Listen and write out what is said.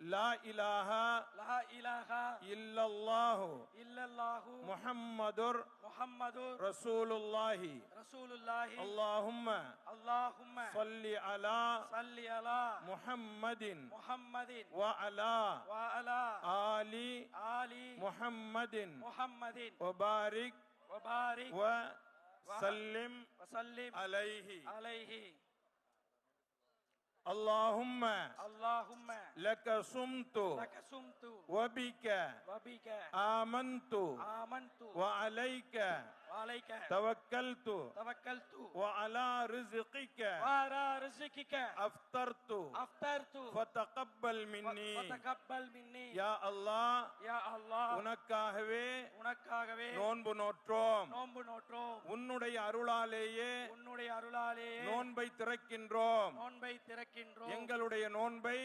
لا إله إلا الله محمد رسول الله اللهم صل على محمد وعلى آل محمد وبارك وسلم عليه اللهم لك صمت وبك آمنت وعليك توكلت وعلى رزقك أفطرت فتقبل مني يا الله உனக்காகவே நோன்பு நோற்றோம் உன்னுடைய அருளாலேயே நோன்பை திறக்கின்றோம் எங்களுடைய நோன்பை